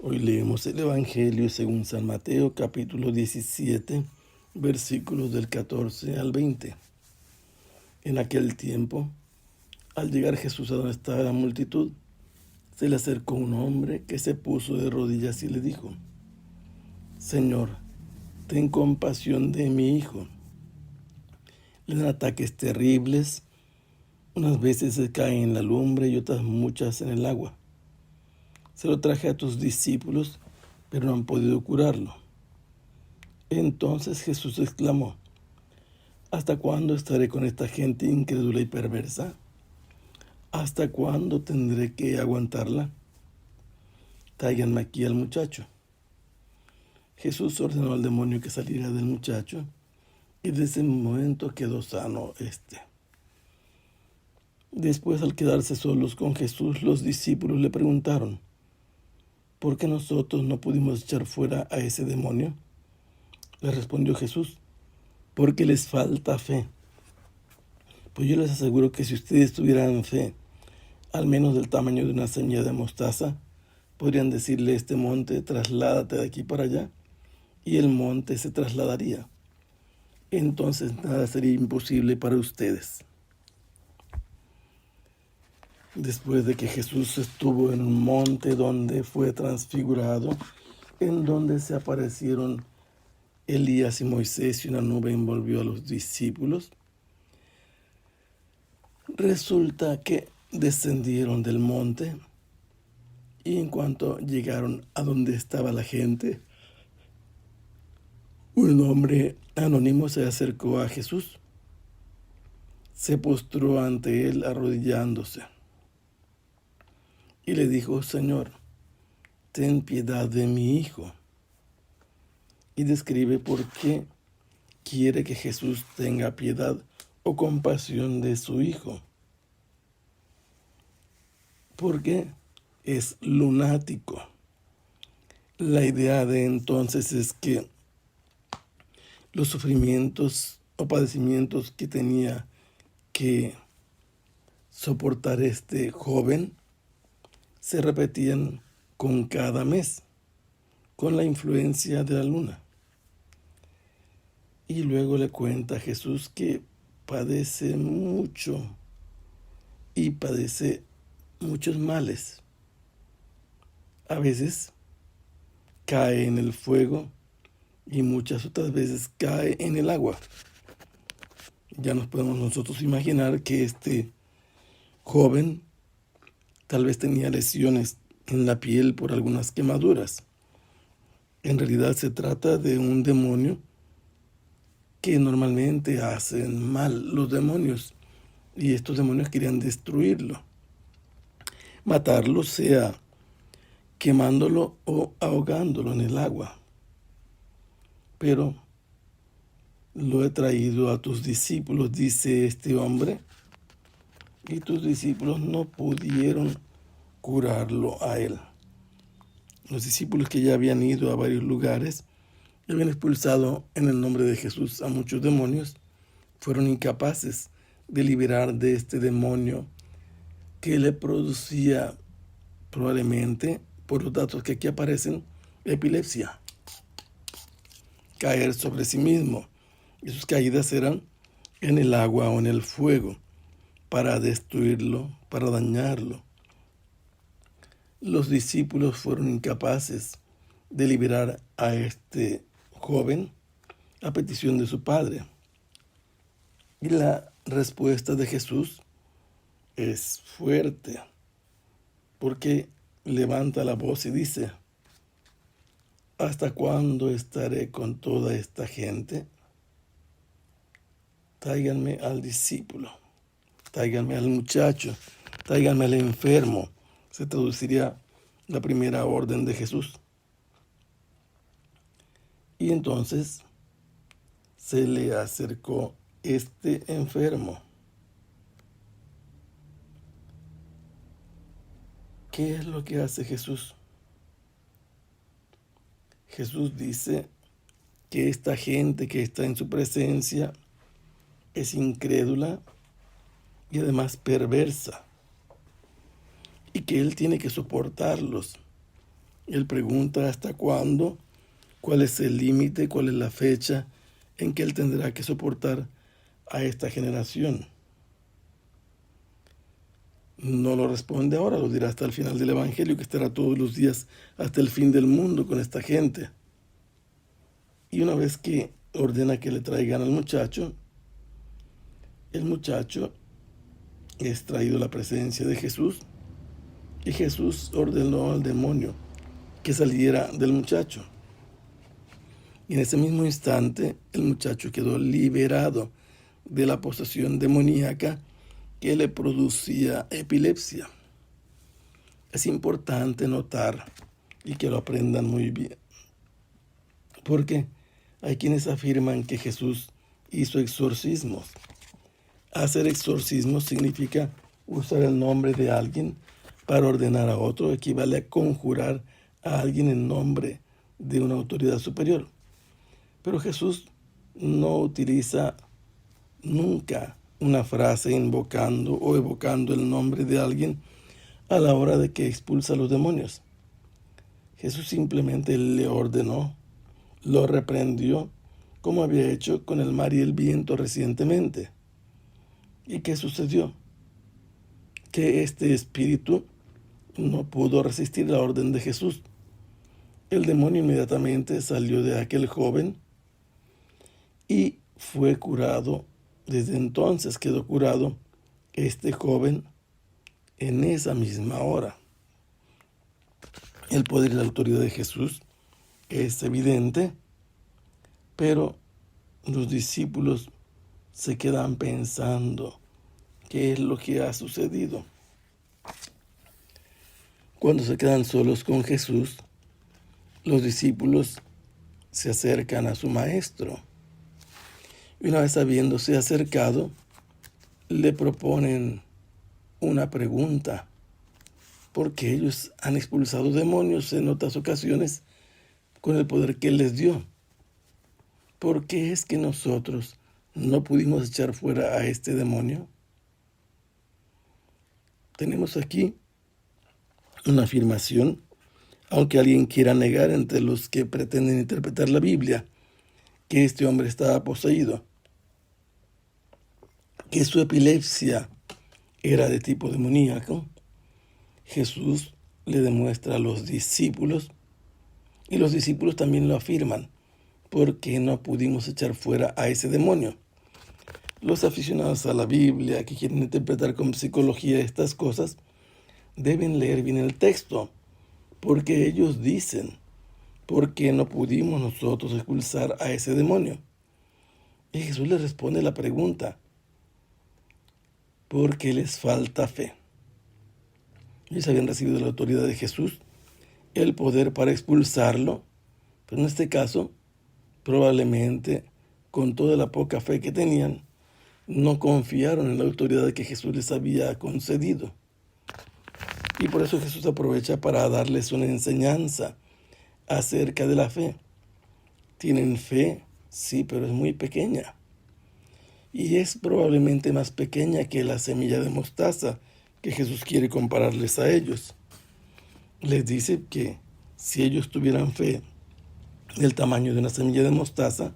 Hoy leemos el Evangelio según San Mateo, capítulo 17, versículos del 14 al 20. En aquel tiempo, al llegar Jesús a donde estaba la multitud, se le acercó un hombre que se puso de rodillas y le dijo: Señor, ten compasión de mi hijo. Le dan ataques terribles, unas veces se cae en la lumbre y otras muchas en el agua. Se lo traje a tus discípulos, pero no han podido curarlo. Entonces Jesús exclamó: ¿Hasta cuándo estaré con esta gente incrédula y perversa? ¿Hasta cuándo tendré que aguantarla? Tráiganme aquí al muchacho. Jesús ordenó al demonio que saliera del muchacho, y desde ese momento quedó sano éste. Después, al quedarse solos con Jesús, los discípulos le preguntaron: ¿por qué nosotros no pudimos echar fuera a ese demonio? Le respondió Jesús: porque les falta fe. Pues yo les aseguro que si ustedes tuvieran fe, al menos del tamaño de una semilla de mostaza, podrían decirle a este monte: trasládate de aquí para allá, y el monte se trasladaría. Entonces nada sería imposible para ustedes. Después de que Jesús estuvo en un monte donde fue transfigurado, en donde se aparecieron Elías y Moisés y una nube envolvió a los discípulos, resulta que descendieron del monte y en cuanto llegaron a donde estaba la gente, un hombre anónimo se acercó a Jesús, se postró ante él arrodillándose y le dijo: Señor, ten piedad de mi hijo. Y describe por qué quiere que Jesús tenga piedad o compasión de su hijo. Porque es lunático. La idea de entonces es que los sufrimientos o padecimientos que tenía que soportar este joven se repetían con cada mes, con la influencia de la luna. Y luego le cuenta a Jesús que padece mucho y padece muchos males. A veces cae en el fuego y muchas otras veces cae en el agua. Ya nos podemos nosotros imaginar que este joven tal vez tenía lesiones en la piel por algunas quemaduras. En realidad se trata de un demonio que normalmente hacen mal los demonios, y estos demonios querían destruirlo, matarlo, sea quemándolo o ahogándolo en el agua. Pero lo he traído a tus discípulos, dice este hombre, y tus discípulos no pudieron curarlo a él. Los discípulos que ya habían ido a varios lugares y habían expulsado en el nombre de Jesús a muchos demonios, fueron incapaces de liberar de este demonio que le producía, probablemente, por los datos que aquí aparecen, epilepsia, caer sobre sí mismo. Y sus caídas eran en el agua o en el fuego, para destruirlo, para dañarlo. Los discípulos fueron incapaces de liberar a este joven a petición de su padre. Y la respuesta de Jesús es fuerte, porque levanta la voz y dice: ¿hasta cuándo estaré con toda esta gente? Tráiganme al discípulo, tráiganme al muchacho, tráiganme al enfermo. Se traduciría la primera orden de Jesús. Y entonces se le acercó este enfermo. ¿Qué es lo que hace Jesús? Jesús dice que esta gente que está en su presencia es incrédula y además perversa, y que Él tiene que soportarlos, Él pregunta hasta cuándo, cuál es el límite, cuál es la fecha en que él tendrá que soportar a esta generación. No lo responde ahora, lo dirá hasta el final del Evangelio, que estará todos los días hasta el fin del mundo con esta gente. Y una vez que ordena que le traigan al muchacho, el muchacho es traído a la presencia de Jesús y Jesús ordenó al demonio que saliera del muchacho. Y en ese mismo instante el muchacho quedó liberado de la posesión demoníaca que le producía epilepsia. Es importante notar y que lo aprendan muy bien, porque hay quienes afirman que Jesús hizo exorcismos. Hacer exorcismos significa usar el nombre de alguien para ordenar a otro, equivale a conjurar a alguien en nombre de una autoridad superior. Pero Jesús no utiliza nunca una frase invocando o evocando el nombre de alguien a la hora de que expulsa a los demonios. Jesús simplemente le ordenó, lo reprendió, como había hecho con el mar y el viento recientemente. ¿Y qué sucedió? Que este espíritu no pudo resistir la orden de Jesús. El demonio inmediatamente salió de aquel joven y fue curado. Desde entonces quedó curado este joven en esa misma hora. El poder y la autoridad de Jesús es evidente, pero los discípulos se quedan pensando qué es lo que ha sucedido. Cuando se quedan solos con Jesús, los discípulos se acercan a su maestro. Y una vez habiéndose acercado, le proponen una pregunta, porque ellos han expulsado demonios en otras ocasiones con el poder que Él les dio. ¿Por qué es que nosotros no pudimos echar fuera a este demonio? Tenemos aquí una afirmación, aunque alguien quiera negar entre los que pretenden interpretar la Biblia, que este hombre estaba poseído, que su epilepsia era de tipo demoníaco. Jesús le demuestra a los discípulos, y los discípulos también lo afirman, porque no pudimos echar fuera a ese demonio. Los aficionados a la Biblia que quieren interpretar con psicología estas cosas deben leer bien el texto, porque ellos dicen, ¿por qué no pudimos nosotros expulsar a ese demonio? Y Jesús les responde la pregunta, porque les falta fe. Ellos habían recibido la autoridad de Jesús, el poder para expulsarlo, pero en este caso, probablemente, con toda la poca fe que tenían, no confiaron en la autoridad que Jesús les había concedido. Y por eso Jesús aprovecha para darles una enseñanza acerca de la fe. Tienen fe, sí, pero es muy pequeña. Y es probablemente más pequeña que la semilla de mostaza que Jesús quiere compararles a ellos. Les dice que si ellos tuvieran fe del tamaño de una semilla de mostaza,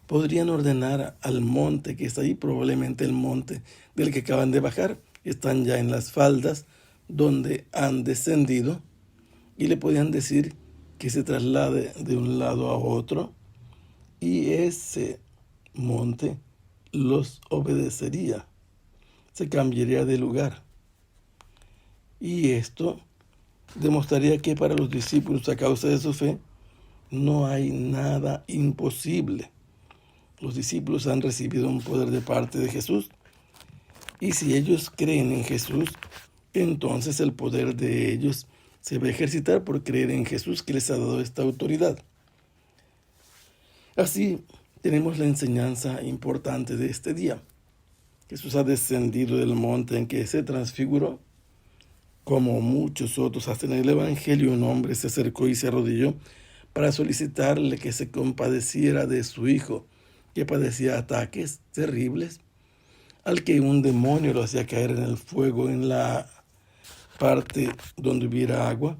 podrían ordenar al monte que está ahí, probablemente el monte del que acaban de bajar, están ya en las faldas donde han descendido, y le podían decir que se traslade de un lado a otro, y ese monte los obedecería, se cambiaría de lugar. Y esto demostraría que para los discípulos, a causa de su fe, no hay nada imposible. Los discípulos han recibido un poder de parte de Jesús, y si ellos creen en Jesús, entonces el poder de ellos se va a ejercitar por creer en Jesús, que les ha dado esta autoridad. Así tenemos la enseñanza importante de este día. Jesús ha descendido del monte en que se transfiguró. Como muchos otros hacen en el Evangelio, un hombre se acercó y se arrodilló para solicitarle que se compadeciera de su hijo, que padecía ataques terribles, al que un demonio lo hacía caer en el fuego en la parte donde hubiera agua,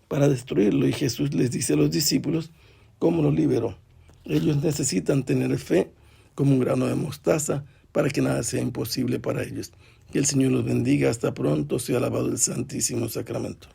para destruirlo. Y Jesús les dice a los discípulos cómo lo liberó. Ellos necesitan tener fe como un grano de mostaza para que nada sea imposible para ellos. Que el Señor los bendiga. Hasta pronto. Sea alabado el Santísimo Sacramento.